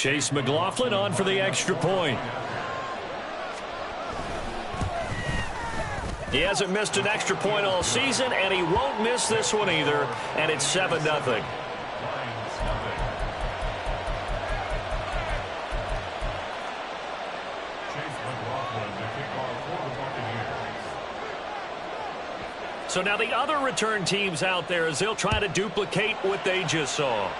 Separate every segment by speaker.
Speaker 1: Chase McLaughlin on for the extra point. He hasn't missed an extra point all season, and he won't miss this one either, and it's 7-0. So now the other return teams out there as they'll try to duplicate what they just saw.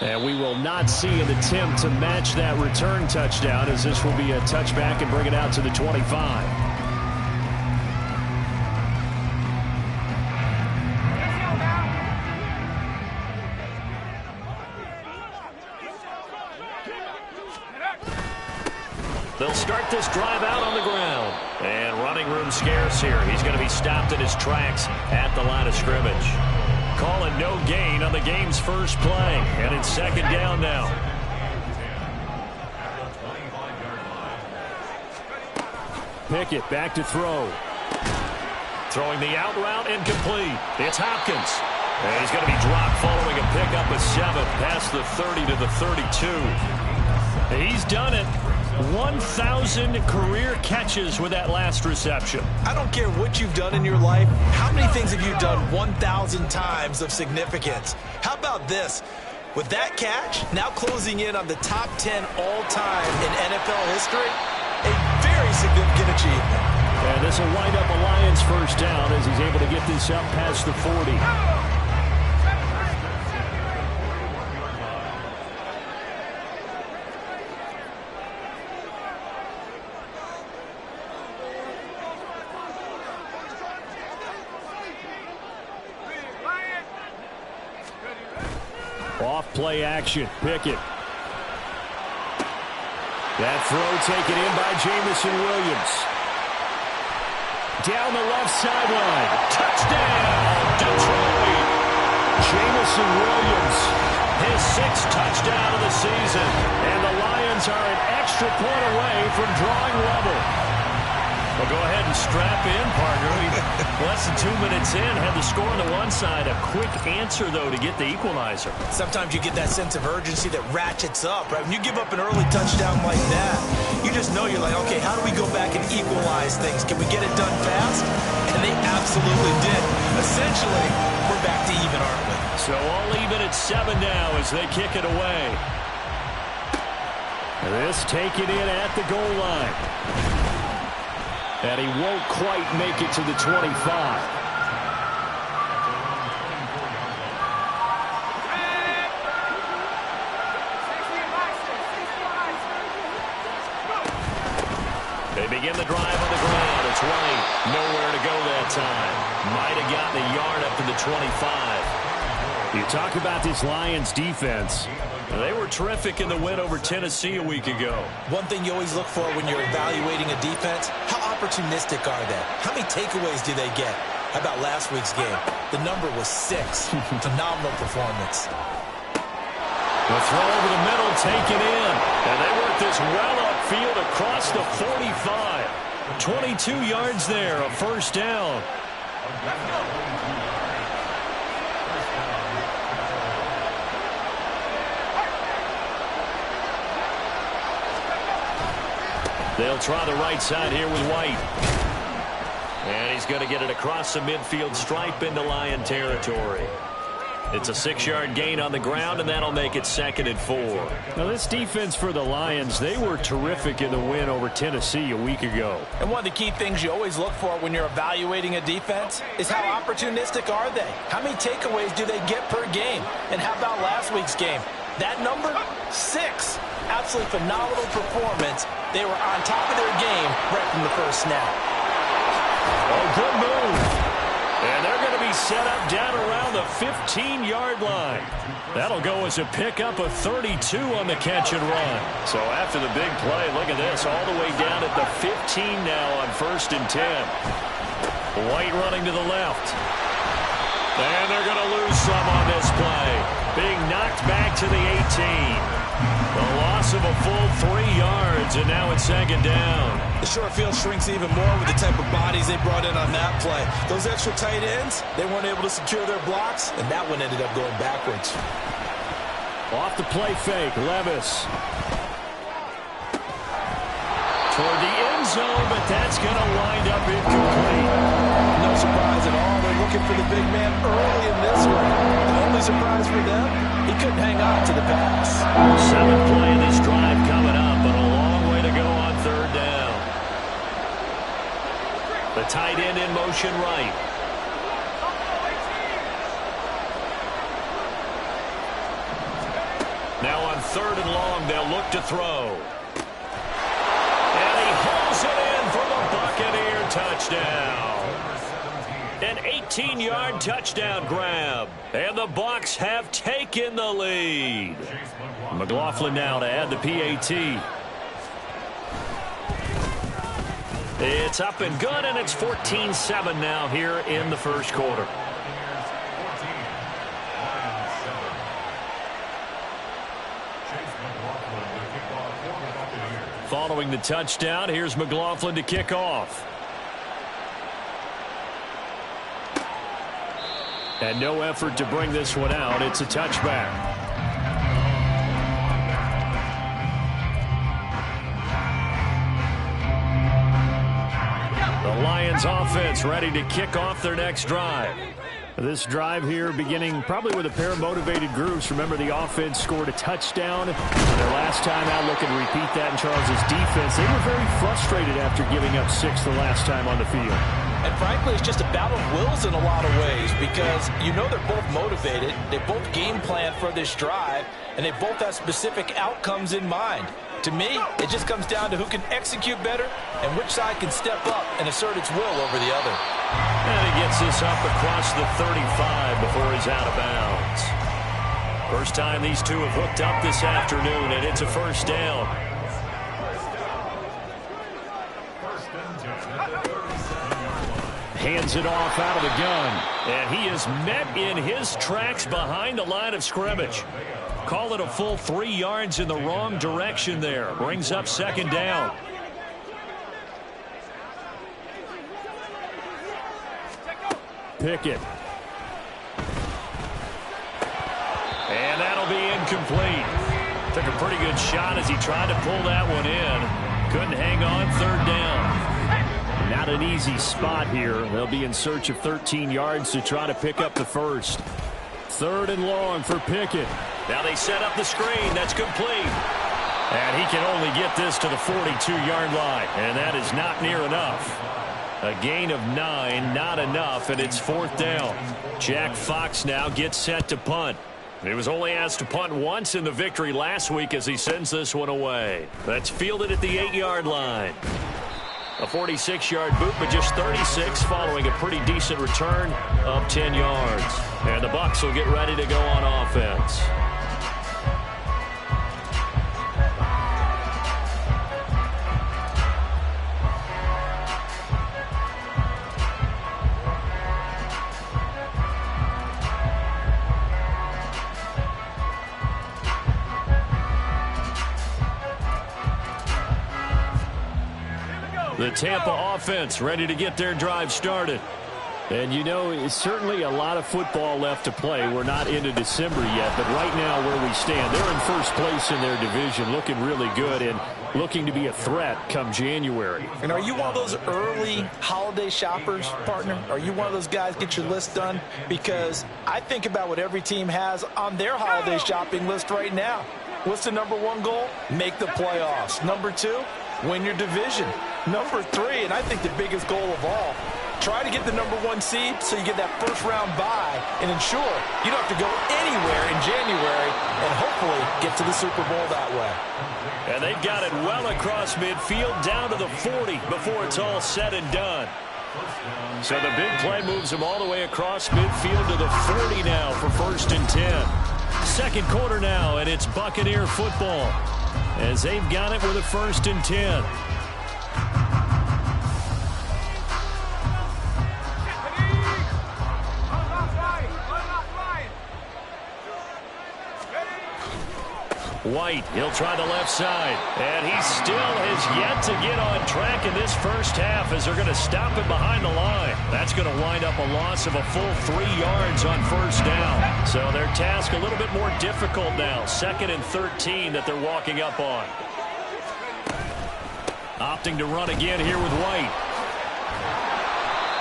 Speaker 1: And we will not see an attempt to match that return touchdown, as this will be a touchback and bring it out to the 25. They'll start this drive out on the ground. And running room scarce here. He's going to be stopped in his tracks at the line of scrimmage. Calling no gain on the game's first play. And it's second down now. Pickett back to throw. Throwing the out route incomplete. It's Hopkins. And he's going to be dropped following a pickup of 7 past the 30 to the 32. He's done it. 1,000 career catches with that last reception.
Speaker 2: I don't care what you've done in your life. How many things have you done 1,000 times of significance? How about this? With that catch, now closing in on the top 10 all-time in NFL history, a very significant achievement.
Speaker 1: And this will wind up a Lions first down as he's able to get this up past the 40. Off-play action. Pickett. That throw taken in by Jameson Williams. Down the left sideline. Touchdown, Detroit. Jameson Williams, his 6th touchdown of the season. And the Lions are an extra point away from drawing level. Well, go ahead and strap in, partner. Less than 2 minutes in, had the score on the one side. A quick answer, though, to get the equalizer.
Speaker 2: Sometimes you get that sense of urgency that ratchets up, right? When you give up an early touchdown like that, you just know you're like, okay, how do we go back and equalize things? Can we get it done fast? And they absolutely did. Essentially, we're back to even, aren't we?
Speaker 1: So all even at 7 now as they kick it away. This taken in at the goal line. And he won't quite make it to the 25. They begin the drive on the ground. It's White. Nowhere to go that time. Might have gotten a yard up to the 25. You talk about this Lions defense. They were terrific in the win over Tennessee a week ago.
Speaker 2: One thing you always look for when you're evaluating a defense, how opportunistic are they? How many takeaways do they get? How about last week's game? The number was 6. Phenomenal performance.
Speaker 1: The throw over the middle taken in. And they work this well upfield across the 45. 22 yards there, a first down. They'll try the right side here with White. And he's going to get it across the midfield stripe into Lion territory. It's a 6-yard gain on the ground, and that'll make it 2nd and 4. Now, this defense for the Lions, they were terrific in the win over Tennessee a week ago.
Speaker 2: And one of the key things you always look for when you're evaluating a defense is how opportunistic are they? How many takeaways do they get per game? And how about last week's game? That number? 6. Absolutely phenomenal performance. They were on top of their game right from the first snap.
Speaker 1: Oh, good move. And they're going to be set up down around the 15-yard line. That'll go as a pickup of 32 on the catch and run. So after the big play, look at this, all the way down at the 15 now on 1st and 10. White running to the left. And they're going to lose some on this play. Being knocked knocked back to the 18. The loss of a full 3 yards, and now it's second down.
Speaker 2: The short field shrinks even more with the type of bodies they brought in on that play. Those extra tight ends, they weren't able to secure their blocks, and that one ended up going backwards.
Speaker 1: Off the play fake, Levis. Toward the end zone, but that's going to wind up incomplete.
Speaker 2: No surprise at all. They're looking for the big man early in this one. The only surprise for them, he couldn't hang on to the pass.
Speaker 1: 7th play of this drive coming up, but a long way to go on third down. The tight end in motion right. Now on 3rd and long, they'll look to throw. And he hauls it in for the Buccaneer touchdown. An 18-yard touchdown grab. And the Bucs have taken the lead. McLaughlin now to add the PAT. It's up and good, and it's 14-7 now here in the first quarter. Following the touchdown, here's McLaughlin to kick off. And no effort to bring this one out. It's a touchback. The Lions offense ready to kick off their next drive. This drive here beginning probably with a pair of motivated groups. Remember, the offense scored a touchdown their last time out, looking to repeat that in Charles' defense. They were very frustrated after giving up 6 the last time on the field.
Speaker 2: And frankly, it's just a battle of wills in a lot of ways because you know they're both motivated, they both game plan for this drive, and they both have specific outcomes in mind. To me, it just comes down to who can execute better and which side can step up and assert its will over the other.
Speaker 1: And he gets this up across the 35 before he's out of bounds. First time these two have hooked up this afternoon, and it's a first down. Hands it off out of the gun. And he is met in his tracks behind the line of scrimmage. Call it a full 3 yards in the wrong direction there. Brings up second down. Pickett. And that'll be incomplete. Took a pretty good shot as he tried to pull that one in. Couldn't hang on, third down. Not an easy spot here. They'll be in search of 13 yards to try to pick up the first. 3rd and long for Pickett. Now they set up the screen. That's complete. And he can only get this to the 42-yard line. And that is not near enough. A gain of 9, not enough, and it's 4th down. Jack Fox now gets set to punt. He was only asked to punt once in the victory last week as he sends this one away. That's fielded at the 8-yard line. A 46-yard boot, but just 36 following a pretty decent return of 10 yards. And the Bucs will get ready to go on offense. The Tampa offense ready to get their drive started. And you know, it's certainly a lot of football left to play. We're not into December yet, but right now where we stand, they're in first place in their division, looking really good and looking to be a threat come January.
Speaker 2: And are you one of those early holiday shoppers, partner? Are you one of those guys get your list done? Because I think about what every team has on their holiday shopping list right now. What's the number 1 goal? Make the playoffs. Number 2, win your division. Number 3, and I think the biggest goal of all, try to get the number 1 seed so you get that first-round bye and ensure you don't have to go anywhere in January and hopefully get to the Super Bowl that way.
Speaker 1: And they've got it well across midfield down to the 40 before it's all said and done. So the big play moves them all the way across midfield to the 40 now for 1st and 10. Second quarter now, and it's Buccaneer football as they've got it with a 1st and 10. White, he'll try the left side. And he still has yet to get on track in this first half as they're going to stop him behind the line. That's going to wind up a loss of a full 3 yards on first down. So their task a little bit more difficult now. 2nd and 13 that they're walking up on. Opting to run again here with White.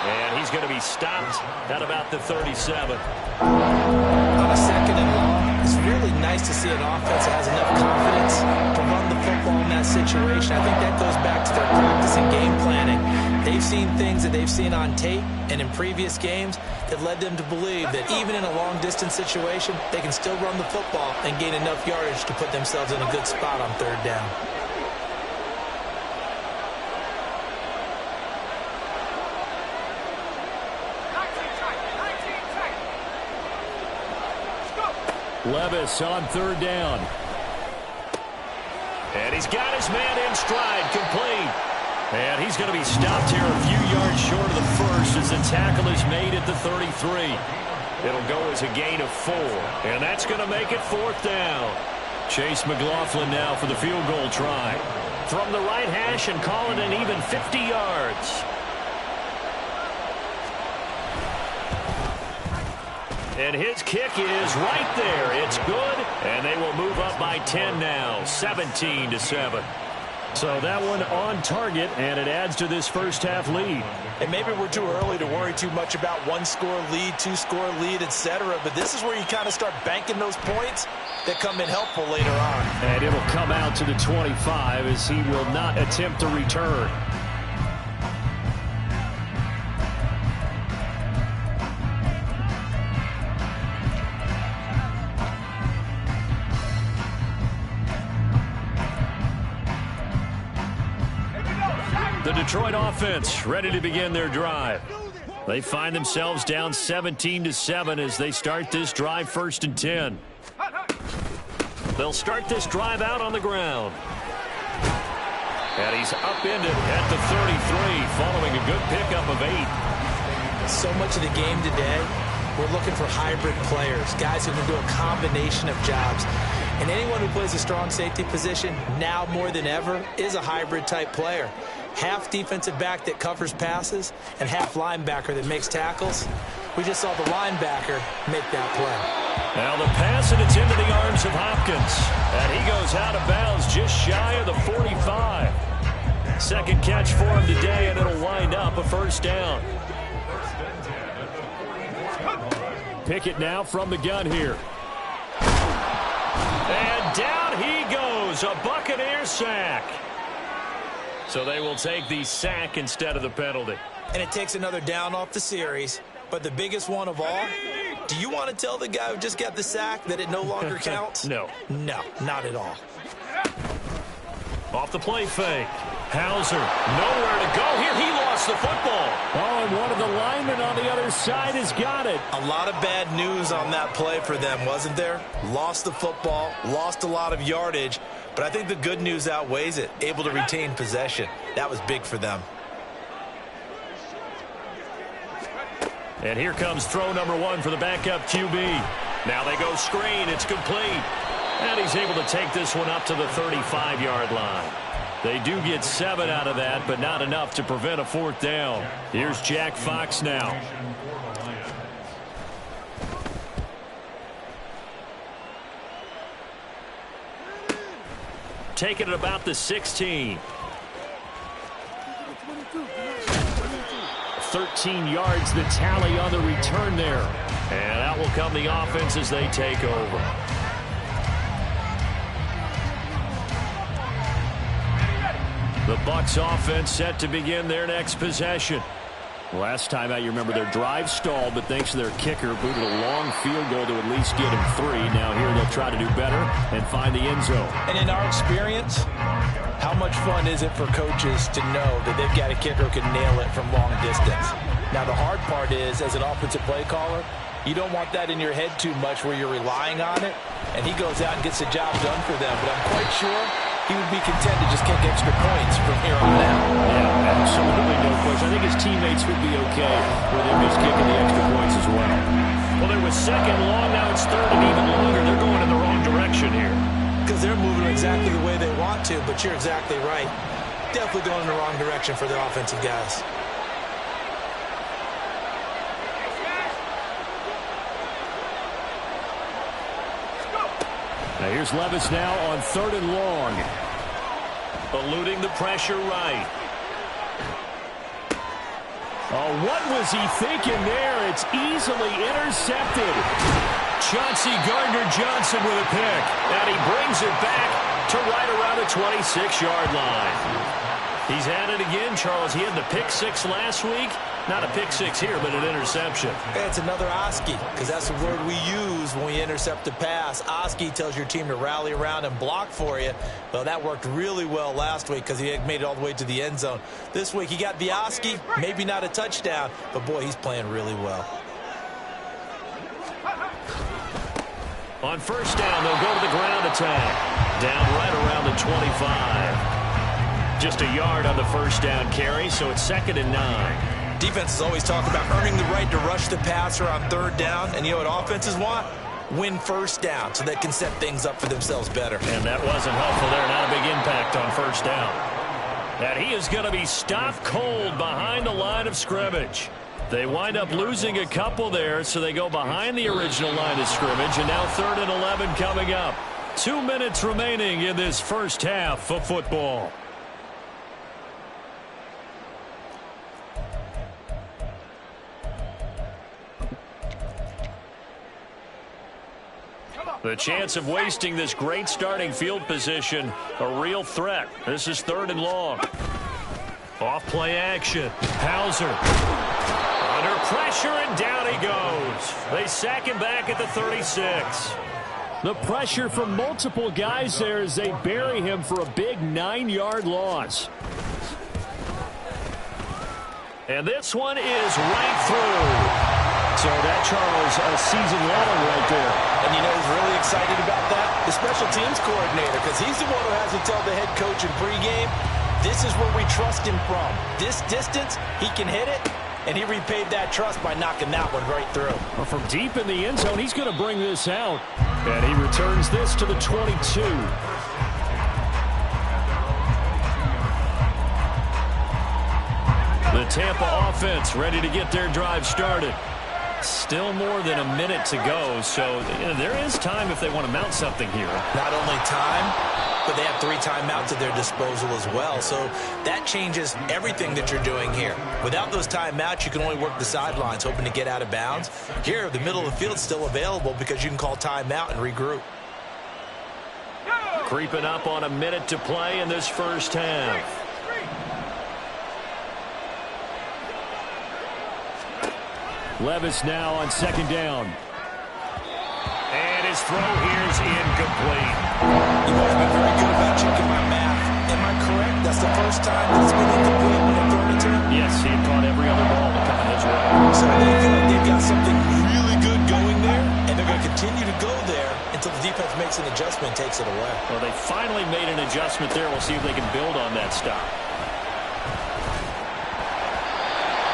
Speaker 1: And he's going to be stopped at about the 37.
Speaker 2: On a 2nd and long, it's really nice to see an offense that has enough confidence to run the football in that situation. I think that goes back to their practice and game planning. They've seen things that they've seen on tape and in previous games that led them to believe that even in a long-distance situation, they can still run the football and gain enough yardage to put themselves in a good spot on 3rd down.
Speaker 1: Levis on 3rd down. And he's got his man in stride, complete. And he's going to be stopped here a few yards short of the first as the tackle is made at the 33. It'll go as a gain of 4. And that's going to make it 4th down. Chase McLaughlin now for the field goal try. From the right hash and call it an even 50 yards. And his kick is right there. It's good, and they will move up by 10 now, 17-7. So that one on target, and it adds to this first half lead.
Speaker 2: And maybe we're too early to worry too much about 1-score lead, 2-score lead, etc. But this is where you kind of start banking those points that come in helpful later on.
Speaker 1: And it'll come out to the 25 as he will not attempt to return. The Detroit offense ready to begin their drive. They find themselves down 17-7 as they start this drive 1st and 10. They'll start this drive out on the ground. And he's upended at the 33 following a good pickup of 8.
Speaker 2: So much of the game today, we're looking for hybrid players, guys who can do a combination of jobs. And anyone who plays a strong safety position, now more than ever, is a hybrid type player. Half defensive back that covers passes and half linebacker that makes tackles. We just saw the linebacker make that play.
Speaker 1: Now the pass, and it's into the arms of Hopkins. And he goes out of bounds just shy of the 45. 2nd catch for him today, and it'll wind up a 1st down. Pickett now from the gun here. And down he goes, a Buccaneer sack. So they will take the sack instead of the penalty.
Speaker 2: And it takes another down off the series. But the biggest one of all, do you want to tell the guy who just got the sack that it no longer counts?
Speaker 1: No.
Speaker 2: No, not at all.
Speaker 1: Off the play fake. Hauser, nowhere to go here. He lost the football. Oh, and one of the linemen on the other side has got it.
Speaker 2: A lot of bad news on that play for them, wasn't there? Lost the football, lost a lot of yardage, but I think the good news outweighs it. Able to retain possession. That was big for them.
Speaker 1: And here comes throw number 1 for the backup QB. Now they go screen. It's complete. And he's able to take this one up to the 35-yard line. They do get 7 out of that, but not enough to prevent a 4th down. Here's Jack Fox now. Taking it about the 16. 13 yards the tally on the return there. And out will come the offense as they take over. The Bucs offense set to begin their next possession. Last time out, you remember their drive stalled, but thanks to their kicker, booted a long field goal to at least get him 3. Now here they'll try to do better and find the end zone.
Speaker 2: And in our experience, how much fun is it for coaches to know that they've got a kicker who can nail it from long distance? Now the hard part is, as an offensive play caller, you don't want that in your head too much where you're relying on it, and he goes out and gets the job done for them. But I'm quite sure he would be content to just kick extra points from here on out.
Speaker 1: Yeah, absolutely no question. I think his teammates would be okay with him just kicking the extra points as well. Well, there was 2nd long. Now it's 3rd and even longer. They're going in the wrong direction here.
Speaker 2: because they're moving exactly the way they want to, but you're exactly right. Definitely going in the wrong direction for the offensive guys.
Speaker 1: Now here's Levis now on 3rd and long. Eluding the pressure right. Oh, what was he thinking there? It's easily intercepted. Chauncey Gardner-Johnson with a pick. And he brings it back to right around the 26-yard line. He's at it again, Charles. He had the pick 6 last week. Not a pick 6 here, but an interception.
Speaker 2: It's another Oski, because that's the word we use when we intercept a pass. Oski tells your team to rally around and block for you. Well, that worked really well last week because he had made it all the way to the end zone. This week he got the Oski, maybe not a touchdown, but boy, he's playing really well.
Speaker 1: On 1st down, they'll go to the ground attack. Down right around the 25. Just a yard on the 1st down carry, so it's 2nd and 9.
Speaker 2: Defenses always talk about earning the right to rush the passer on 3rd down, and you know what offenses want? Win 1st down so they can set things up for themselves better.
Speaker 1: And that wasn't helpful there. Not a big impact on 1st down. And he is going to be stopped cold behind the line of scrimmage. They wind up losing a couple there, so they go behind the original line of scrimmage, and now 3rd and 11 coming up. 2 minutes remaining in this first half of football. The chance of wasting this great starting field position, a real threat. This is 3rd and long. Off play action. Hauser. Under pressure, and down he goes. They sack him back at the 36. The pressure from multiple guys there as they bury him for a big 9-yard loss. And this one is right through. So that, Charles, a season long right there.
Speaker 2: And you know who's really excited about that? The special teams coordinator, because he's the one who has to tell the head coach in pregame, this is where we trust him from. This distance, he can hit it, and he repaid that trust by knocking that one right through.
Speaker 1: Well, from deep in the end zone, he's going to bring this out. And he returns this to the 22. The Tampa offense ready to get their drive started. Still more than a minute to go, so there is time if they want to mount something here.
Speaker 2: Not only time, but they have 3 timeouts at their disposal as well, so that changes everything that you're doing here. Without those timeouts, you can only work the sidelines, hoping to get out of bounds. Here, the middle of the field is still available because you can call timeout and regroup.
Speaker 1: Creeping up on a minute to play in this first half. Levis now on 2nd down. And his throw here is incomplete.
Speaker 2: You've always been very good about checking my math. Am I correct? That's the first time that it's been incomplete when they're throwing it to him?
Speaker 1: Yes, he had caught every other ball that come his way.
Speaker 2: So I feel like they've got something really good going there, and they're going to continue to go there until the defense makes an adjustment and takes it away.
Speaker 1: Well, they finally made an adjustment there. We'll see if they can build on that stop.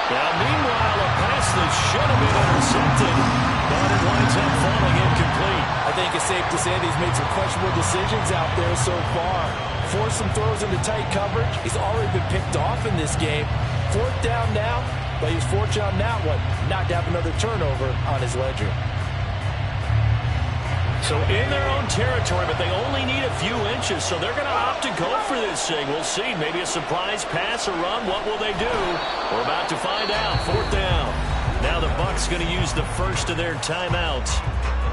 Speaker 1: Now, meanwhile, a pass that should have been intercepted, but it winds up falling incomplete.
Speaker 2: I think it's safe to say that he's made some questionable decisions out there so far. Forced some throws into tight coverage. He's already been picked off in this game. 4th down now, but he was fortunate on that one not to have another turnover on his ledger.
Speaker 1: So in their own territory, but they only need a few inches, so they're going to opt to go for this thing. We'll see. Maybe a surprise pass or run. What will they do? We're about to find out. 4th down. Now the Bucs going to use the first of their timeouts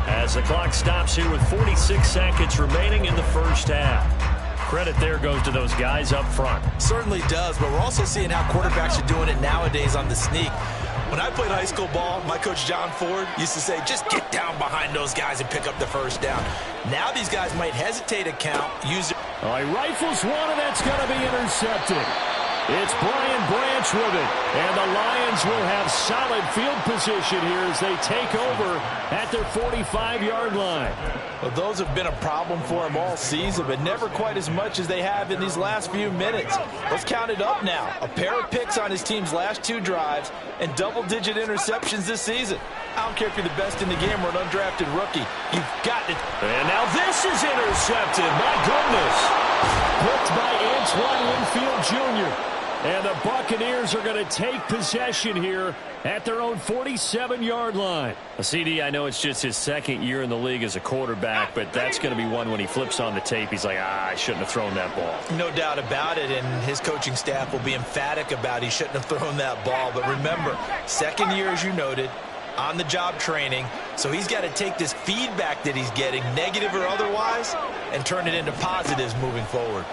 Speaker 1: as the clock stops here with 46 seconds remaining in the first half. Credit there goes to those guys up front.
Speaker 2: Certainly does, but we're also seeing how quarterbacks are doing it nowadays on the sneak. When I played high school ball, my coach John Ford used to say, just get down behind those guys and pick up the first down. Now these guys might hesitate a count, use it.
Speaker 1: All right, rifles one, and that's going to be intercepted. It's Brian Branch with it. And the Lions will have solid field position here as they take over at their 45-yard line.
Speaker 2: Well, those have been a problem for them all season, but never quite as much as they have in these last few minutes. Let's count it up now. A pair of picks on his team's last 2 drives and double-digit interceptions this season. I don't care if you're the best in the game or an undrafted rookie. You've got it.
Speaker 1: And now this is intercepted. My goodness. Picked by Antoine Winfield Jr. And the Buccaneers are going to take possession here at their own 47-yard line. CD, I know it's just his second year in the league as a quarterback, but that's going to be one when he flips on the tape. He's like, I shouldn't have thrown that ball.
Speaker 2: No doubt about it, and his coaching staff will be emphatic about he shouldn't have thrown that ball. But remember, second year, as you noted, on-the-job training, so he's got to take this feedback that he's getting, negative or otherwise, and turn it into positives moving forward.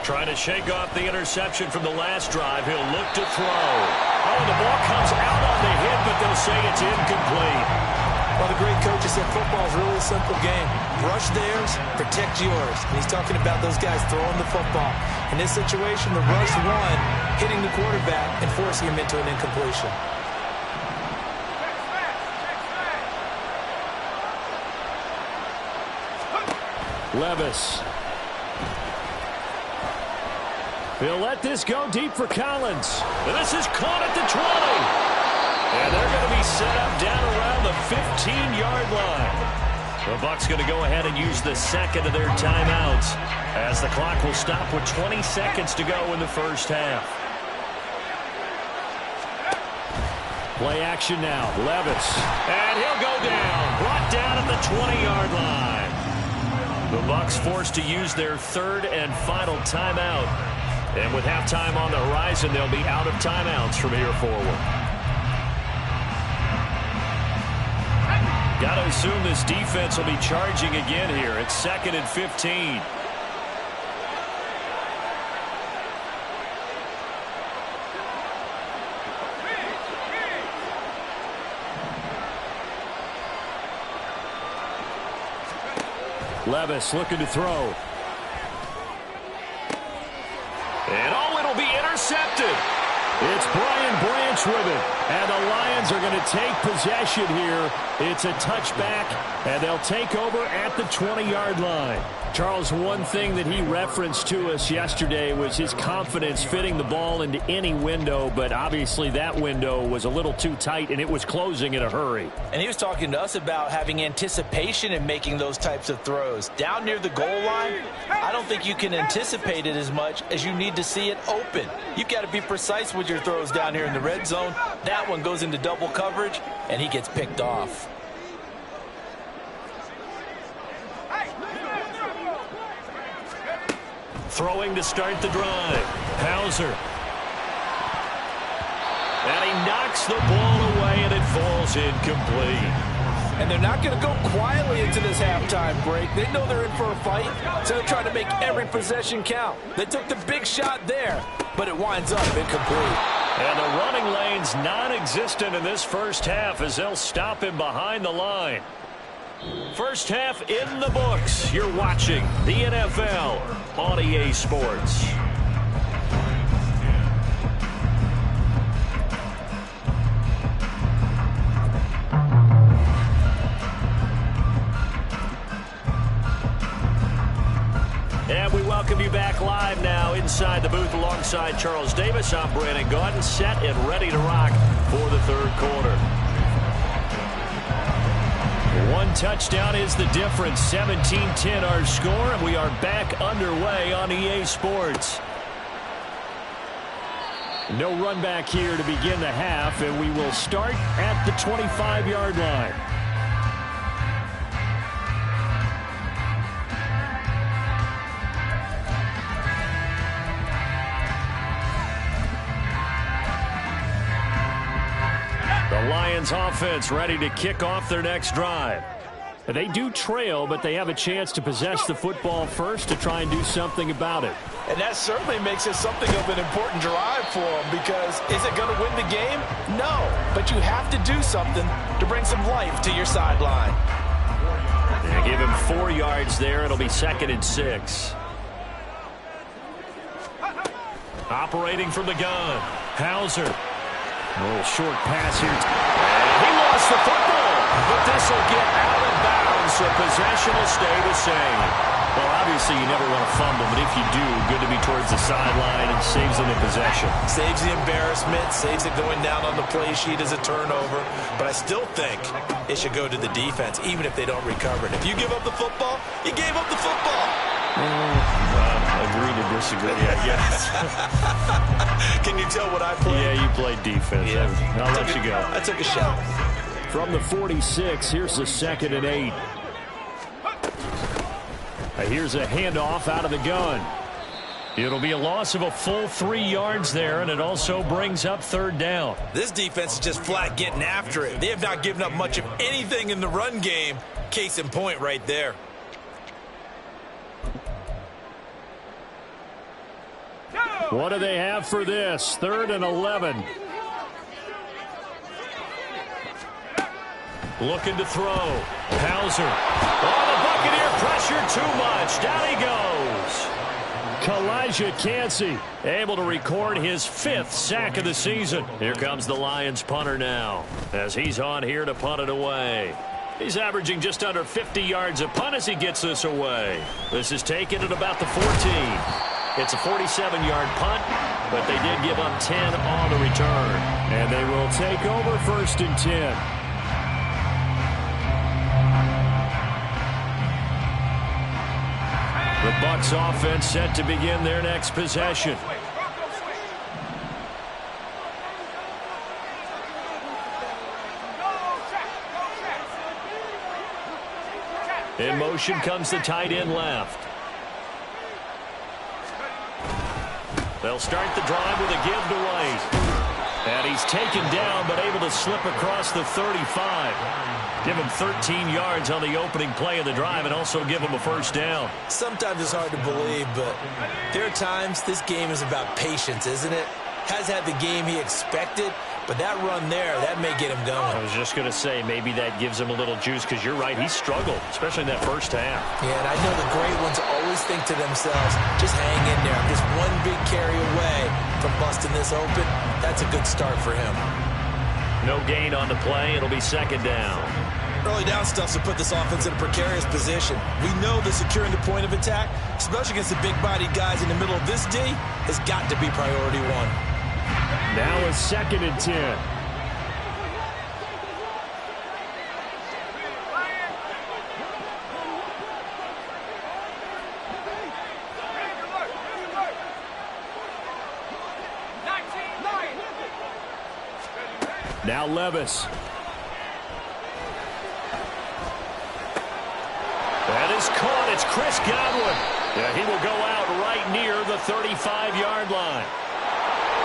Speaker 1: Trying to shake off the interception from the last drive. He'll look to throw. Oh, the ball comes out on the hit, but they'll say it's incomplete.
Speaker 2: Well, the great coach has said football is really a simple game. Rush theirs, protect yours. And he's talking about those guys throwing the football. In this situation, the rush one, hitting the quarterback and forcing him into an incompletion.
Speaker 1: Levis. He'll let this go deep for Collins. And this is caught at the 20. And they're going to be set up down around the 15-yard line. The Bucs going to go ahead and use the second of their timeouts as the clock will stop with 20 seconds to go in the first half. Play action now. Levis. And he'll go down. Brought down at the 20-yard line. The Bucs forced to use their third and final timeout. And with halftime on the horizon, they'll be out of timeouts from here forward. Got to assume this defense will be charging again here. It's 2nd and 15. Levis looking to throw. And oh, it'll be intercepted. It's Brian Branch with it. And the Lions are going to take possession here. It's a touchback, and they'll take over at the 20-yard line. Charles, one thing that he referenced to us yesterday was his confidence fitting the ball into any window, but obviously that window was a little too tight, and it was closing in a hurry.
Speaker 2: And he was talking to us about having anticipation in making those types of throws. Down near the goal line, I don't think you can anticipate it as much as you need to see it open. You've got to be precise with your throws down here in the red zone. That one goes into double coverage, and he gets picked off.
Speaker 1: Throwing to start the drive. Hauser. And he knocks the ball away, and it falls incomplete.
Speaker 2: And they're not going to go quietly into this halftime break. They know they're in for a fight, so they're trying to make every possession count. They took the big shot there, but it winds up incomplete.
Speaker 1: And the running lane's non-existent in this first half as they'll stop him behind the line. First half in the books. You're watching the NFL on EA Sports. And we welcome you back live now inside the booth alongside Charles Davis. I'm Brandon Gaudin, set and ready to rock for the third quarter. One touchdown is the difference. 17-10 our score, and we are back underway on EA Sports. No run back here to begin the half, and we will start at the 25-yard line. The Lions offense ready to kick off their next drive. They do trail, but they have a chance to possess the football first to try and do something about it.
Speaker 2: And that certainly makes it something of an important drive for them, because is it going to win the game? No, but you have to do something to bring some life to your sideline.
Speaker 1: They give him 4 yards there. It'll be 2nd and 6. Operating from the gun. Hauser. A little short pass here. And he lost the football. But this will get out of bounds, so possession will stay the same. Well, obviously you never want to fumble, but if you do, good to be towards the sideline and saves them the possession.
Speaker 2: Saves the embarrassment, saves it going down on the play sheet as a turnover. But I still think it should go to the defense, even if they don't recover it. If you give up the football, you gave up the football.
Speaker 1: Agree to disagree, I guess.
Speaker 2: Can you tell what I played?
Speaker 1: Yeah, you played defense. Yeah. I'll let you go.
Speaker 2: I took a shot.
Speaker 1: From the 46, here's the 2nd and 8. Here's a handoff out of the gun. It'll be a loss of a full 3 yards there, and it also brings up 3rd down.
Speaker 2: This defense is just flat getting after it. They have not given up much of anything in the run game. Case in point right there.
Speaker 1: What do they have for this? 3rd and 11. Looking to throw. Hauser. Oh, the Buccaneer pressure too much. Down he goes. Kalijah Kancey able to record his 5th sack of the season. Here comes the Lions punter now as he's on here to punt it away. He's averaging just under 50 yards a punt as he gets this away. This is taken at about the 14. It's a 47-yard punt, but they did give up 10 on the return. And they will take over 1st and 10. The Bucs offense set to begin their next possession. In motion comes the tight end left. They'll start the drive with a give to White. And he's taken down, but able to slip across the 35. Give him 13 yards on the opening play of the drive and also give him a 1st down.
Speaker 2: Sometimes it's hard to believe, but there are times this game is about patience, isn't it? Has had the game he expected, but that run there, that may get him going.
Speaker 1: I was just going to say, maybe that gives him a little juice, because you're right, he struggled, especially in that 1st half.
Speaker 2: Yeah, and I know the great ones always think to themselves, just hang in there. I'm just one big carry away from busting this open. That's a good start for him.
Speaker 1: No gain on the play. It'll be 2nd down.
Speaker 2: Early down stuff to put this offense in a precarious position. We know that securing the point of attack, especially against the big-bodied guys in the middle of this D, has got to be priority 1.
Speaker 1: Now a 2nd and 10. Now Levis. That is caught. It's Chris Godwin. Yeah, he will go out right near the 35-yard line.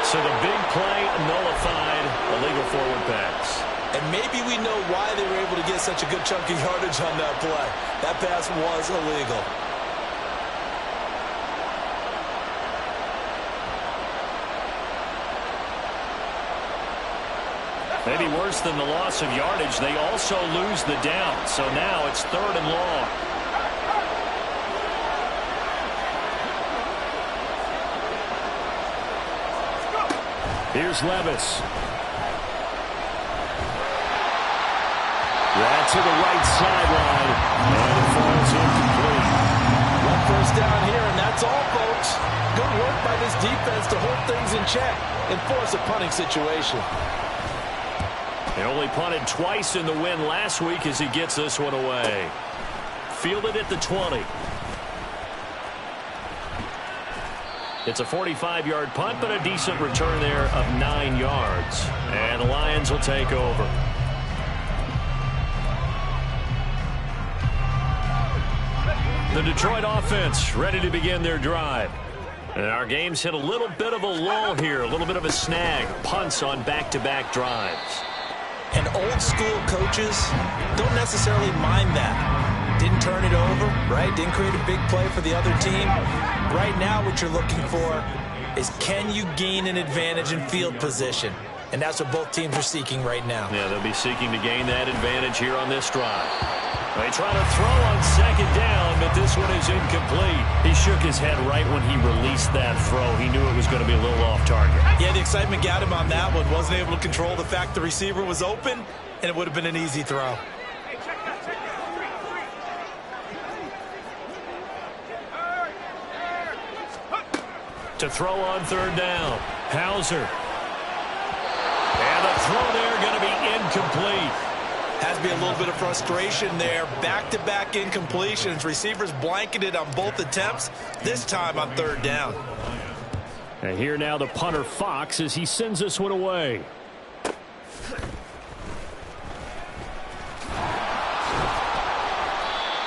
Speaker 1: So the big play nullified, illegal forward pass.
Speaker 2: And maybe we know why they were able to get such a good chunk of yardage on that play. That pass was illegal.
Speaker 1: Maybe worse than the loss of yardage, they also lose the down. So now it's 3rd and long. Here's Levis. Right to the right sideline. And it falls incomplete.
Speaker 2: 1 first down here, and that's all, folks. Good work by this defense to hold things in check and force a punting situation.
Speaker 1: They only punted twice in the win last week as he gets this one away. Fielded at the 20. It's a 45-yard punt, but a decent return there of 9 yards. And the Lions will take over. The Detroit offense ready to begin their drive. And our game's hit a little bit of a lull here, a little bit of a snag. Punts on back-to-back drives.
Speaker 2: And old-school coaches don't necessarily mind that. Didn't turn it over, right? Didn't create a big play for the other team. Right now what you're looking for is, can you gain an advantage in field position? And that's what both teams are seeking right now.
Speaker 1: Yeah, they'll be seeking to gain that advantage here on this drive. They try to throw on second down, but this one is incomplete. He shook his head right when he released that throw. He knew it was going to be a little off target.
Speaker 2: Yeah, the excitement got him on that one. Wasn't able to control the fact the receiver was open, and it would have been an easy throw.
Speaker 1: To throw on third down, Hauser. And the throw there going to be incomplete.
Speaker 2: Has to be a little bit of frustration there. Back-to-back incompletions. Receivers blanketed on both attempts, this time on third down.
Speaker 1: And here now the punter Fox as he sends this one away.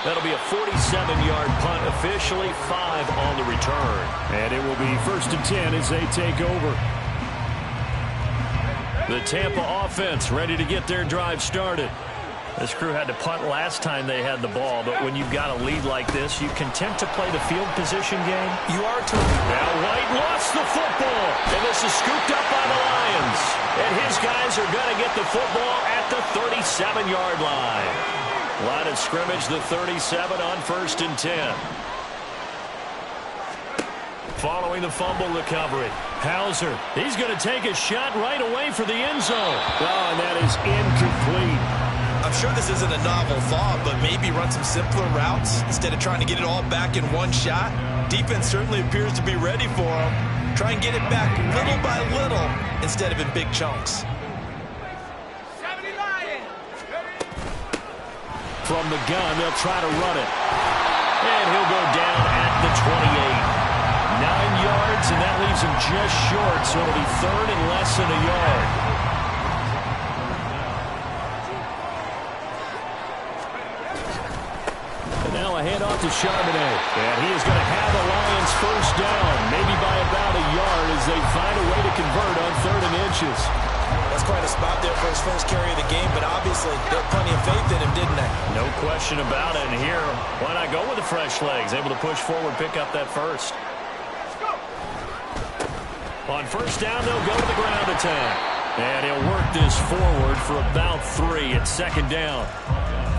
Speaker 1: That'll be a 47-yard punt, officially 5 on the return. And it will be 1st and 10 as they take over. The Tampa offense ready to get their drive started. This crew had to punt last time they had the ball, but when you've got a lead like this, you content to play the field position game?
Speaker 2: You are too.
Speaker 1: Now White lost the football, and this is scooped up by the Lions. And his guys are going to get the football at the 37-yard line. Line of scrimmage, the 37 on 1st and 10. Following the fumble recovery, Hauser, he's going to take a shot right away for the end zone. Oh, and that is incomplete.
Speaker 2: I'm sure this isn't a novel thought, but maybe run some simpler routes instead of trying to get it all back in one shot. Defense certainly appears to be ready for him. Try and get it back little by little instead of in big chunks.
Speaker 1: From the gun, they'll try to run it. And he'll go down at the 28. 9 yards, and that leaves him just short, so it'll be 3rd and less than a yard. And now a handoff to Charbonnet. And he is going to have the Lions first down, maybe by about a yard as they find a way to convert on 3rd and inches.
Speaker 2: That's quite a spot there for his first carry of the game, but obviously they had plenty of faith in him, didn't they?
Speaker 1: No question about it. And here, why not go with the fresh legs? Able to push forward, pick up that first. On first down, they'll go to the ground attack. And he'll work this forward for about 3 at 2nd down.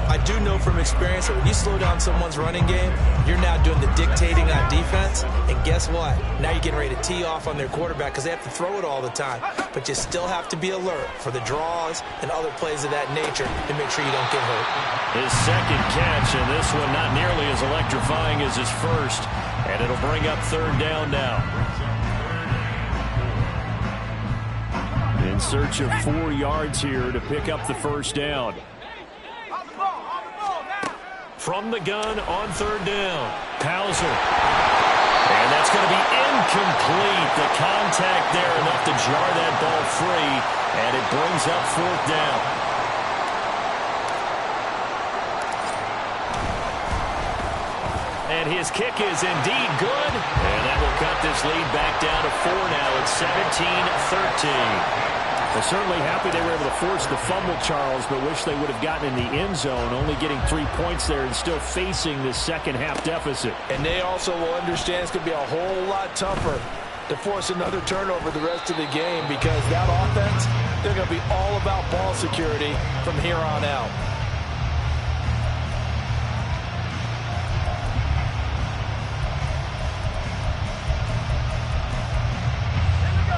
Speaker 2: I do know from experience that when you slow down someone's running game, you're now doing the dictating on defense. And guess what? Now you're getting ready to tee off on their quarterback because they have to throw it all the time. But you still have to be alert for the draws and other plays of that nature to make sure you don't get hurt.
Speaker 1: His second catch, and this one not nearly as electrifying as his first. And it'll bring up 3rd down now. In search of 4 yards here to pick up the first down. From the gun on 3rd down, Hauser. And that's going to be incomplete. The contact there enough to jar that ball free, and it brings up 4th down. And his kick is indeed good, and that will cut this lead back down to 4 now. It's 17-13. They're certainly happy they were able to force the fumble, Charles, but wish they would have gotten in the end zone, only getting 3 points there and still facing this second-half deficit.
Speaker 2: And they also will understand it's going to be a whole lot tougher to force another turnover the rest of the game because that offense, they're going to be all about ball security from here on out.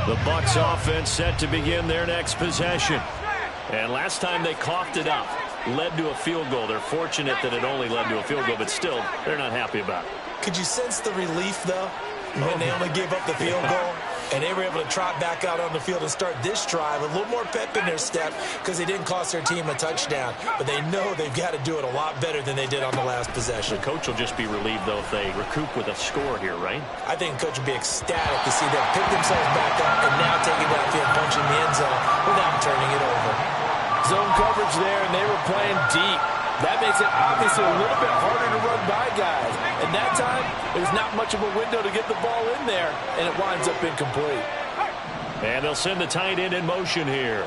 Speaker 1: The Bucs offense set to begin their next possession. And last time they coughed it up, led to a field goal. They're fortunate that it only led to a field goal, but still, they're not happy about it.
Speaker 2: Could you sense the relief, though, when they only gave up the field goal? And they were able to trot back out on the field and start this drive. A little more pep in their step because they didn't cost their team a touchdown. But they know they've got to do it a lot better than they did on the last possession.
Speaker 1: The coach will just be relieved, though, if they recoup with a score here, right?
Speaker 2: I think the coach will be ecstatic to see them pick themselves back up and now take it downfield, punching the end zone without turning it over. Zone coverage there, and they were playing deep. That makes it obviously a little bit harder to run by guys. And that time, there's not much of a window to get the ball in there, and it winds up incomplete.
Speaker 1: And they'll send the tight end in motion here.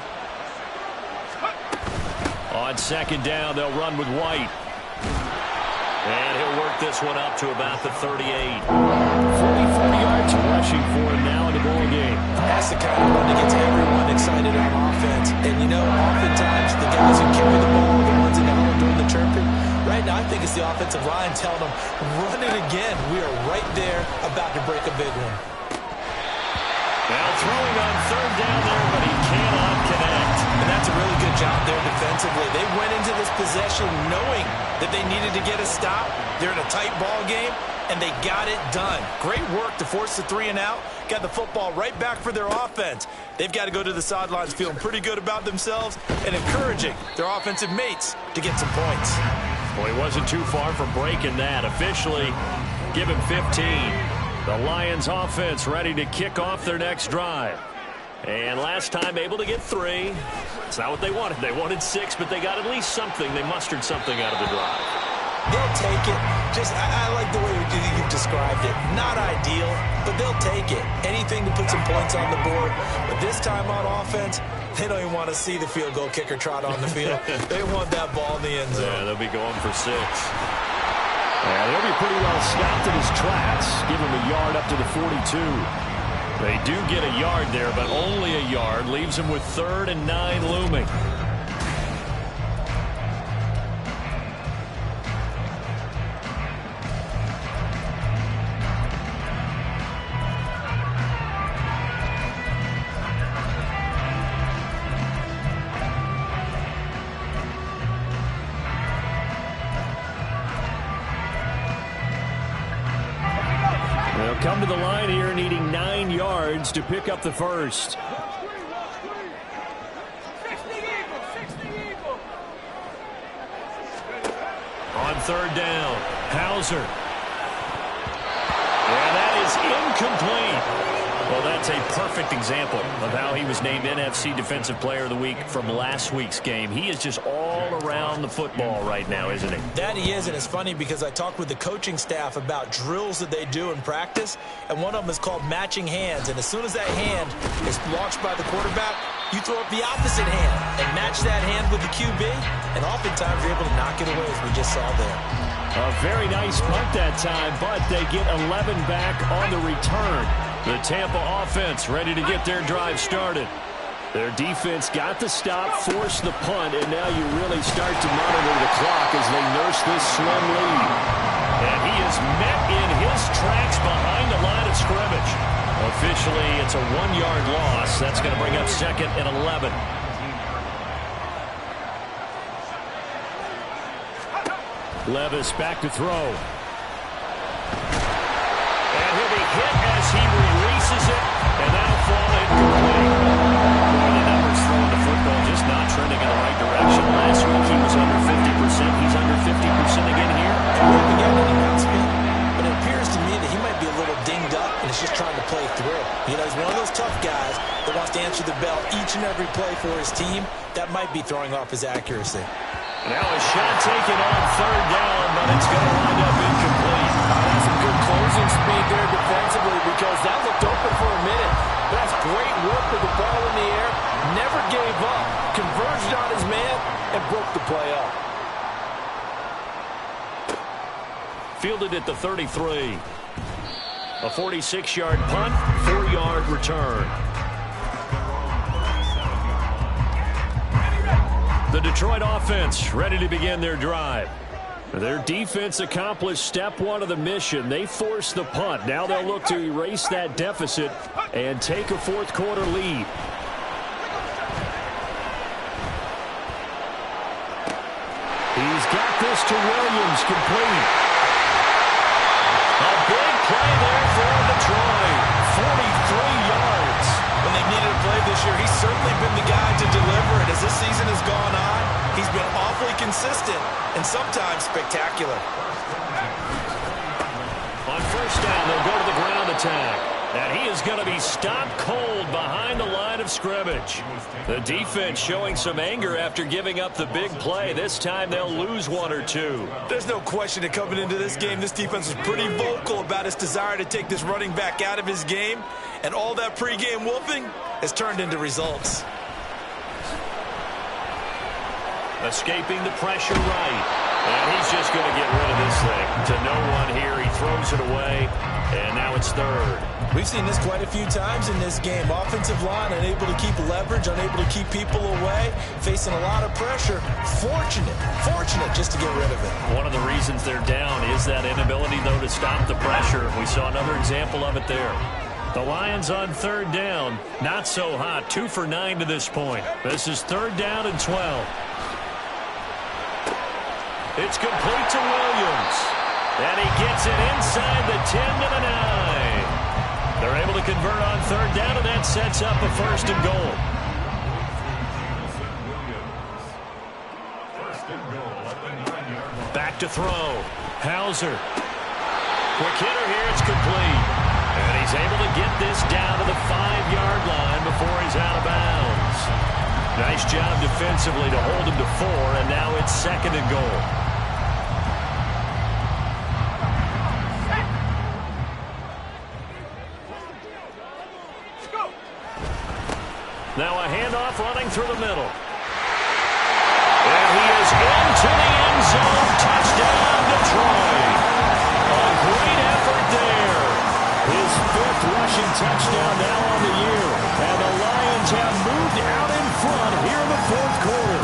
Speaker 1: On 2nd down, they'll run with White. And he'll work this one up to about the 38. 44 yards rushing for him now in the ball game.
Speaker 2: That's the kind of run that gets everyone excited on offense. And, you know, oftentimes the guys who carry the ball are the ones in the huddle doing the chirping. Right offensive line telling them, run it again. We are right there about to break a big one.
Speaker 1: Now throwing on third down there, but he cannot connect.
Speaker 2: And that's a really good job there defensively. They went into this possession knowing that they needed to get a stop. They're in a tight ball game, and they got it done. Great work to force the 3 and out. Got the football right back for their offense. They've got to go to the sidelines feeling pretty good about themselves and encouraging their offensive mates to get some points.
Speaker 1: Well, he wasn't too far from breaking that. Officially, give him 15. The Lions offense ready to kick off their next drive. And last time able to get 3. It's not what they wanted. They wanted 6, but they got at least something. They mustered something out of the drive.
Speaker 2: They'll take it. I like the way you've described it. Not ideal, but they'll take it. Anything to put some points on the board. But this time on offense, they don't even want to see the field goal kicker trot on the field. They want that ball in the end zone.
Speaker 1: Yeah, they'll be going for 6. Yeah, they'll be pretty well stopped in his tracks. Give him a yard up to the 42. They do get a yard there, but only a yard. Leaves him with 3rd and 9 looming. They'll come to the line here needing 9 yards to pick up the first. On 3rd down, Hauser. And that is incomplete. Well, that's a perfect example of how he was named NFC Defensive Player of the Week from last week's game. He is just all around the football right now, isn't he?
Speaker 2: That he is, and it's funny because I talked with the coaching staff about drills that they do in practice, and one of them is called matching hands. And as soon as that hand is launched by the quarterback, you throw up the opposite hand and match that hand with the QB, and oftentimes you're able to knock it away, as we just saw there.
Speaker 1: A very nice punt that time, but they get 11 back on the return. The Tampa offense ready to get their drive started. Their defense got the stop, forced the punt, and now you really start to monitor the clock as they nurse this slim lead. And he is met in his tracks behind the line of scrimmage. Officially, it's a 1-yard loss. That's going to bring up 2nd and 11. Levis back to throw. And he'll be hit as he releases it, and that'll fall incomplete. Boy, the numbers throwing the football just not trending in the right direction. Last week he was under 50%. He's under 50% again here.
Speaker 2: But it appears to me that he might be a little dinged up and is just trying to play through. You know, he's one of those tough guys that wants to answer the bell each and every play for his team. That might be throwing off his accuracy.
Speaker 1: Now a shot taken on 3rd down, but it's going to wind up incomplete.
Speaker 3: That's some good closing speed there defensively because that looked open for a minute. That's great work with the ball in the air. Never gave up. Converged on his man and broke the play up.
Speaker 1: Fielded at the 33. A 46-yard punt, 4-yard return. The Detroit offense ready to begin their drive. Their defense accomplished step 1 of the mission. They forced the punt. Now they'll look to erase that deficit and take a 4th quarter lead. He's got this to Williams, complete. A big play there for Detroit. 43 yards.
Speaker 2: When they've needed a play this year, he's certainly been the guy to deliver it. As this season has gone on, he's been awfully consistent and sometimes spectacular.
Speaker 1: On 1st down, they'll go to the ground attack. And he is going to be stopped cold behind the line of scrimmage. The defense showing some anger after giving up the big play. This time they'll lose 1 or 2.
Speaker 2: There's no question that coming into this game, this defense was pretty vocal about its desire to take this running back out of his game. And all that pregame wolfing has turned into results.
Speaker 1: Escaping the pressure right. And he's just going to get rid of this thing. To no one here. He throws it away. And now it's 3rd.
Speaker 2: We've seen this quite a few times in this game. Offensive line unable to keep leverage, unable to keep people away, facing a lot of pressure. Fortunate unfortunate just to get rid of it.
Speaker 1: One of the reasons they're down is that inability, though, to stop the pressure. We saw another example of it there. The Lions on third down. Not so hot. 2 for 9 to this point. This is third down and 12. It's complete to Williams. And he gets it inside the 10 to the 9. They're able to convert on third down, and that sets up a first and goal. Back to throw. Hauser. Quick hitter here. It's complete. And he's able to get this down to the 5-yard line before he's out of bounds. Nice job defensively to hold him to 4, and now it's second and goal. Now a handoff running through the middle. And he is into the end zone. Touchdown, Detroit. A great effort there. His 5th rushing touchdown now on the year. And the Lions have moved out in front here in the 4th quarter.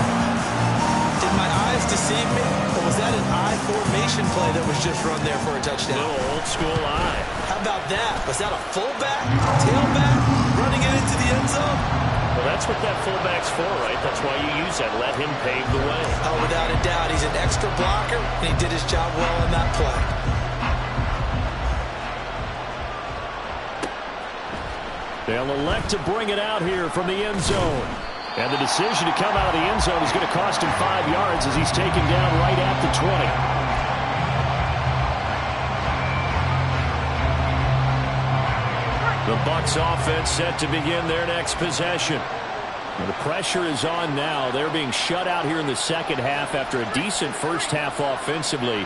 Speaker 2: Did my eyes deceive me? Or was that an I formation play that was just run there for a touchdown?
Speaker 1: Little old school eye.
Speaker 2: How about that? Was that a fullback, tailback, running it into the end zone?
Speaker 1: Well, that's what that fullback's for, right? That's why you use that. Let him pave the way.
Speaker 2: Oh, without a doubt. He's an extra blocker, and he did his job well in that play.
Speaker 1: They'll elect to bring it out here from the end zone. And the decision to come out of the end zone is going to cost him 5 yards as he's taken down right at the 20. The Bucs offense set to begin their next possession. And the pressure is on now. They're being shut out here in the second half after a decent first half offensively.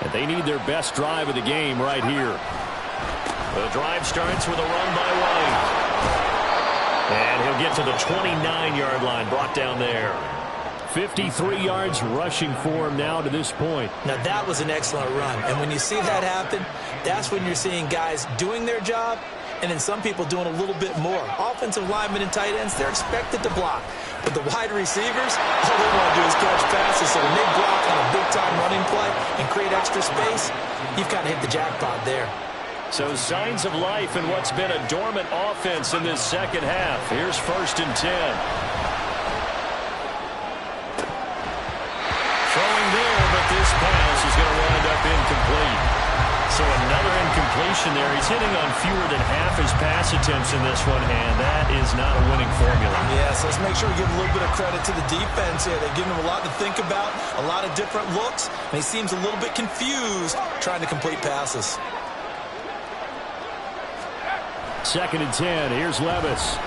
Speaker 1: And they need their best drive of the game right here. The drive starts with a run by White. And he'll get to the 29-yard line, brought down there. 53 yards rushing for him now to this point.
Speaker 2: Now that was an excellent run. And when you see that happen, that's when you're seeing guys doing their job and then some people doing a little bit more. Offensive linemen and tight ends, they're expected to block. But the wide receivers, all they want to do is catch passes. So when they block on a big-time running play and create extra space, you've kind of hit the jackpot there.
Speaker 1: So signs of life in what's been a dormant offense in this second half. Here's 1st and 10. Throwing there, but this pass is going to wind up incomplete. So another incompletion there. He's hitting on fewer than half his pass attempts in this one, and that is not a winning formula.
Speaker 2: Yeah, so let's make sure we give a little bit of credit to the defense here. They've given him a lot to think about, a lot of different looks, and he seems a little bit confused trying to complete passes.
Speaker 1: 2nd and 10. Here's Levis.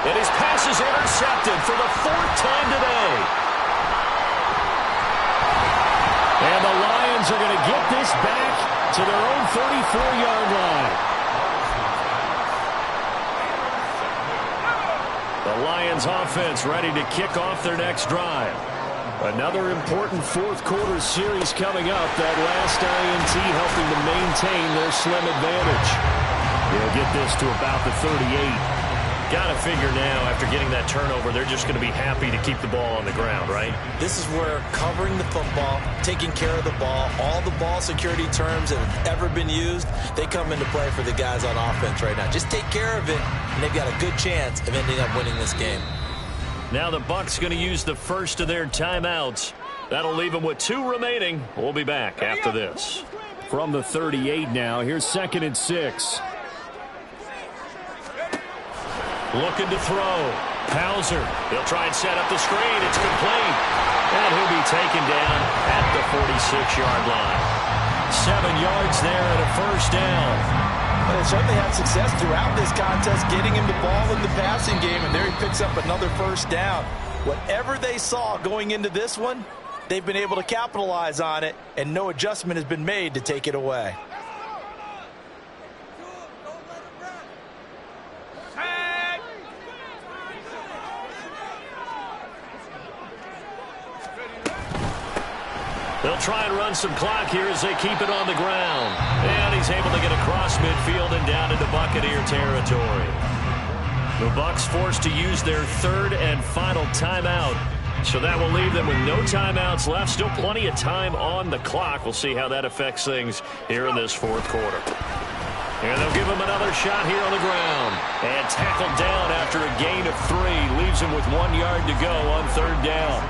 Speaker 1: And his pass is intercepted for the 4th time today. And the Lions are going to get this back to their own 34-yard line. The Lions offense ready to kick off their next drive. Another important 4th quarter series coming up. That last INT helping to maintain their slim advantage. They'll get this to about the 38. Got to figure now, after getting that turnover, they're just going to be happy to keep the ball on the ground, right?
Speaker 2: This is where covering the football, taking care of the ball, all the ball security terms that have ever been used, they come into play for the guys on offense right now. Just take care of it, and they've got a good chance of ending up winning this game.
Speaker 1: Now the Bucs going to use the first of their timeouts. That'll leave them with 2 remaining. We'll be back after this. From the 38 now, here's 2nd and 6. Looking to throw. Hauser. He'll try and set up the screen. It's complete. And he'll be taken down at the 46-yard line. 7 yards there and a first down.
Speaker 2: Well, they certainly had success throughout this contest getting him the ball in the passing game, and there he picks up another first down. Whatever they saw going into this one, they've been able to capitalize on it, and no adjustment has been made to take it away.
Speaker 1: They'll try and run some clock here as they keep it on the ground. And he's able to get across midfield and down into Buccaneer territory. The Bucs forced to use their 3rd and final timeout So that will leave them with no timeouts left. Still plenty of time on the clock. We'll see how that affects things here in this fourth quarter. And they'll give him another shot here on the ground. And tackled down after a gain of 3. Leaves him with 1 yard to go on third down.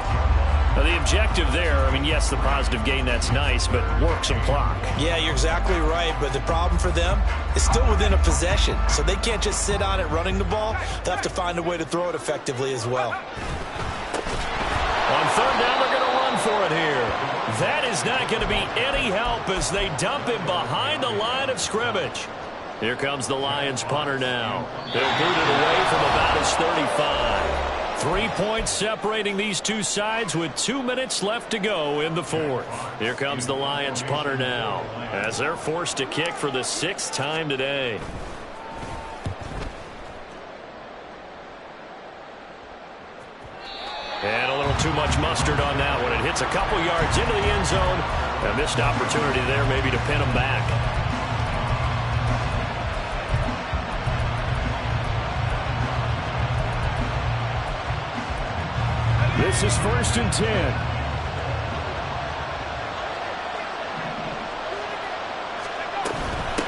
Speaker 1: Now the objective there, I mean, yes, the positive gain, that's nice, but work some clock.
Speaker 2: Yeah, you're exactly right, but the problem for them is still within a possession, so they can't just sit on it running the ball. They'll have to find a way to throw it effectively as well.
Speaker 1: On third down, they're going to run for it here. That is not going to be any help as they dump him behind the line of scrimmage. Here comes the Lions punter now. They'll boot it away from about his 35. 3 points separating these two sides with 2 minutes left to go in the fourth. Here comes the Lions punter now as they're forced to kick for the 6th time today. And a little too much mustard on that one. It hits a couple yards into the end zone. A missed opportunity there maybe to pin them back. This is 1st and 10.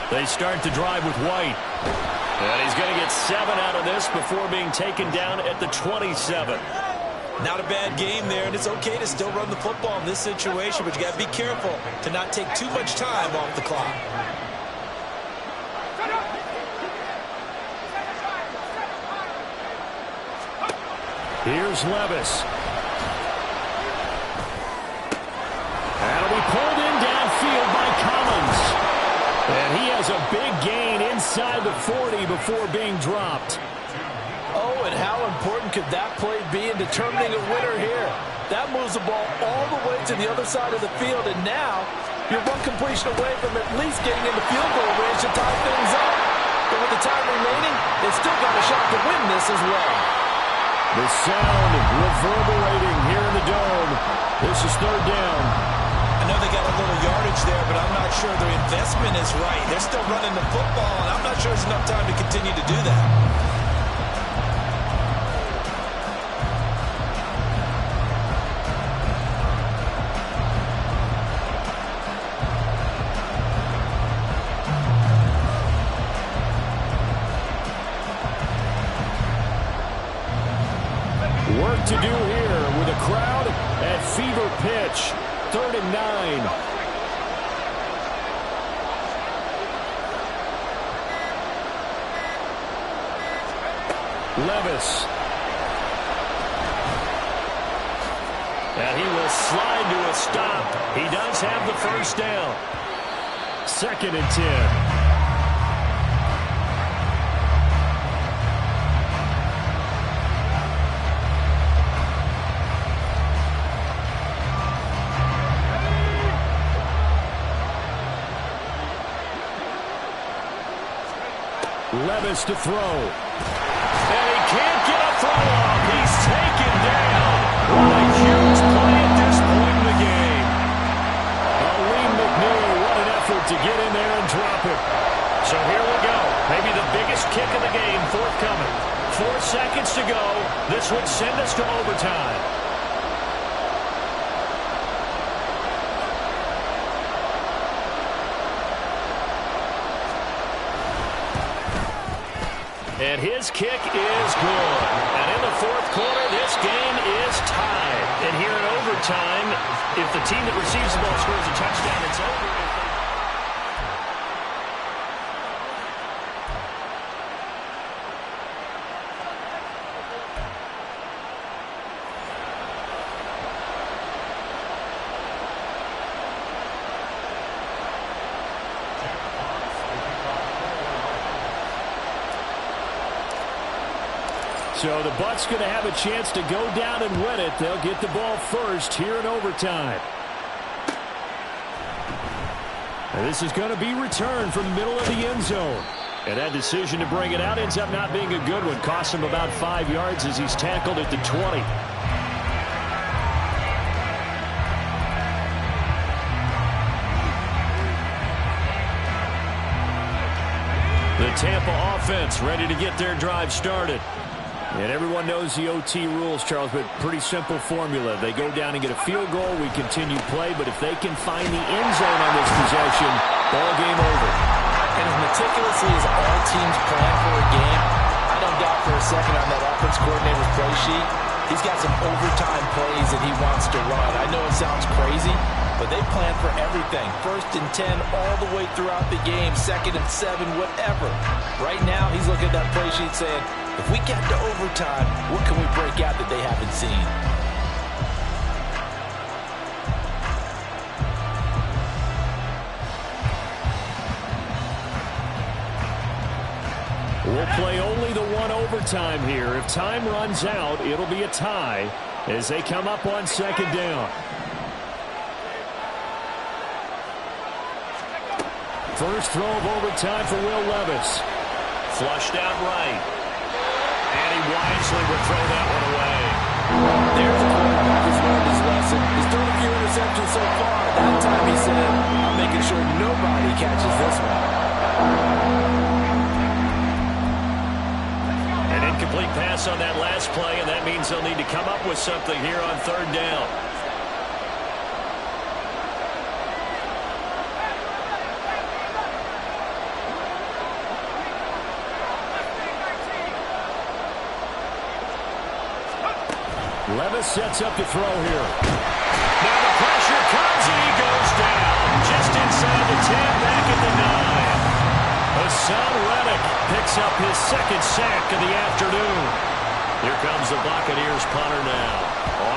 Speaker 1: They start to drive with White. And he's going to get 7 out of this before being taken down at the 27.
Speaker 2: Not a bad game there, and it's okay to still run the football in this situation, but you got to be careful to not take too much time off the clock.
Speaker 1: Here's Levis. That'll be pulled in downfield by Collins. And he has a big gain inside the 40 before being dropped.
Speaker 3: Oh, and how important could that play be in determining a winner here? That moves the ball all the way to the other side of the field, and now you're one completion away from at least getting into field goal range to tie things up. But with the time remaining, they've still got a shot to win this as well.
Speaker 1: The sound reverberating here in the dome. This is third down.
Speaker 2: I know they got a little yardage there, but I'm not sure their investment is right. They're still running the football, and I'm not sure there's enough time to continue to do that.
Speaker 1: Work to do here with a crowd at fever pitch. 3rd and 9. Levis. And he will slide to a stop. He does have the first down. 2nd and 10. Levis to throw. And he can't get a throw off. He's taken down. What a huge play at this point in the game. Aleem McNeil, what an effort to get in there and drop it. So here we go. Maybe the biggest kick of the game forthcoming. 4 seconds to go. This would send us to overtime. And his kick is good. And in the fourth quarter, this game is tied. And here in overtime, if the team that receives the ball scores a touchdown, it's over. So the Bucs going to have a chance to go down and win it. They'll get the ball first here in overtime. And this is going to be returned from the middle of the end zone. And that decision to bring it out ends up not being a good one. Costs him about 5 yards as he's tackled at the 20. The Tampa offense ready to get their drive started. And everyone knows the OT rules, Charles, but pretty simple formula. They go down and get a field goal, we continue play, but if they can find the end zone on this possession, ball game over.
Speaker 2: And as meticulously as all teams plan for a game, I don't doubt for a second on that offense coordinator's play sheet, he's got some overtime plays that he wants to run. I know it sounds crazy, but they plan for everything. 1st and 10 all the way throughout the game, 2nd and 7, whatever. Right now, he's looking at that play sheet saying, if we get to overtime, what can we break out that they haven't seen?
Speaker 1: We'll play only the one overtime here. If time runs out, it'll be a tie as they come up on 2nd down. First throw of overtime for Will Levis. Flushed out right. And he wisely would throw that one away.
Speaker 2: There's a quarterback who's learned his lesson. He's thrown a few interceptions so far. That time he said, I'm making sure nobody catches this one.
Speaker 1: An incomplete pass on that last play, and that means they'll need to come up with something here on 3rd down. Levis sets up to throw here. Now the pressure comes and he goes down. Just inside the 10, back at the 9. Hassan Reddick picks up his 2nd sack of the afternoon. Here comes the Buccaneers punter now.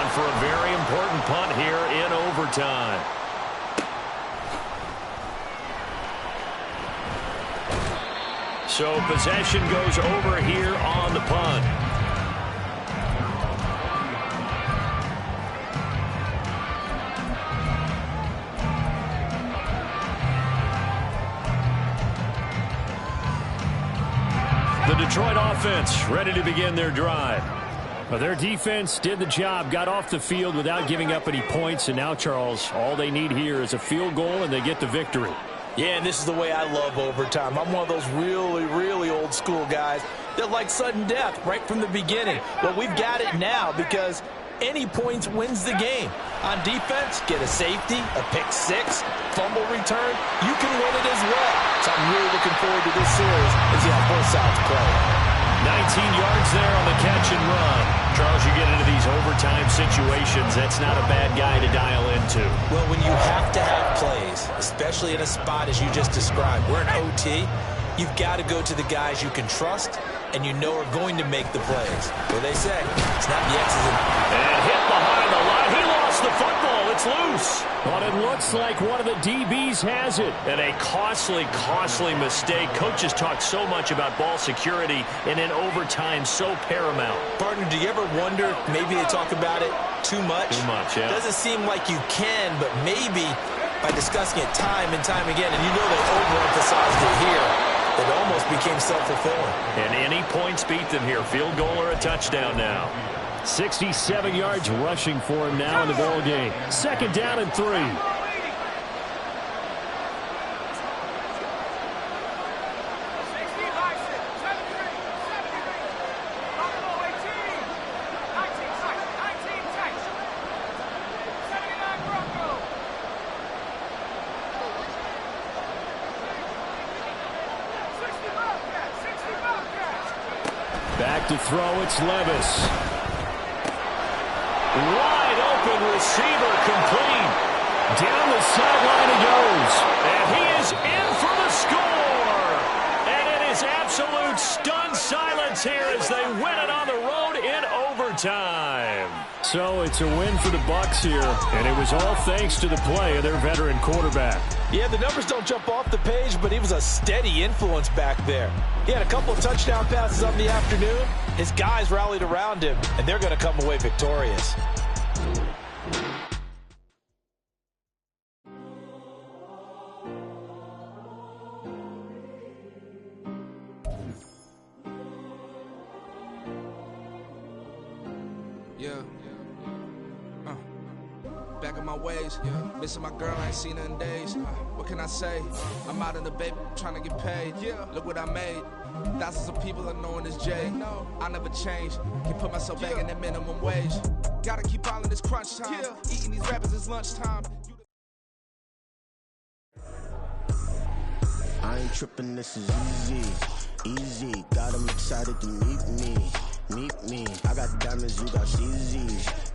Speaker 1: On for a very important punt here in overtime. So possession goes over here on the punt. The Detroit offense ready to begin their drive. Well, their defense did the job, got off the field without giving up any points, and now, Charles, all they need here is a field goal and they get the victory.
Speaker 2: Yeah, and this is the way I love overtime. I'm one of those really, really old school guys that like sudden death right from the beginning. Well, we've got it now because any points wins the game. On defense, get a safety, a pick 6, fumble return, you can win it as well. So I'm really looking forward to this series and see how both sides play.
Speaker 1: 19 yards there on the catch and run. Charles, you get into these overtime situations, that's not a bad guy to dial into.
Speaker 2: Well, when you have to have plays, especially in a spot as you just described, we're in OT, you've got to go to the guys you can trust and you know are going to make the plays. What do they say? It's not the X's
Speaker 1: and hit behind the line. He lost the football. It's loose. But it looks like one of the DBs has it. And a costly, costly mistake. Coaches talk so much about ball security and in overtime so paramount.
Speaker 2: Partner, do you ever wonder if maybe they talk about it too much?
Speaker 1: Too much, yeah.
Speaker 2: Doesn't seem like you can, but maybe by discussing it time and time again, and you know they overemphasized it here, it almost became self-fulfilling.
Speaker 1: And any points beat them here. Field goal or a touchdown now. 67 yards rushing for him now in the ball game. 2nd down and 3. Back to throw, it's Levis. Wide open receiver, complete. Down the sideline he goes. And he is in for the score. And it is absolute stunned silence here as they win it on the road in overtime. So it's a win for the Bucs here, and it was all thanks to the play of their veteran quarterback.
Speaker 2: Yeah, the numbers don't jump off the page, but he was a steady influence back there. He had a couple of touchdown passes on the afternoon. His guys rallied around him, and they're going to come away victorious.
Speaker 4: back in my ways. Missing my girl, I ain't seen her in days. What can I say? I'm out in the baby, trying to get paid. Look what I made. Thousands of people are knowing this Jay. I never change. Can put myself back in that minimum wage. Gotta keep following this crunch time. Eating these rappers is lunchtime.
Speaker 5: I ain't tripping, this is easy, easy. Got 'em excited to meet me. I got diamonds, you got CZs.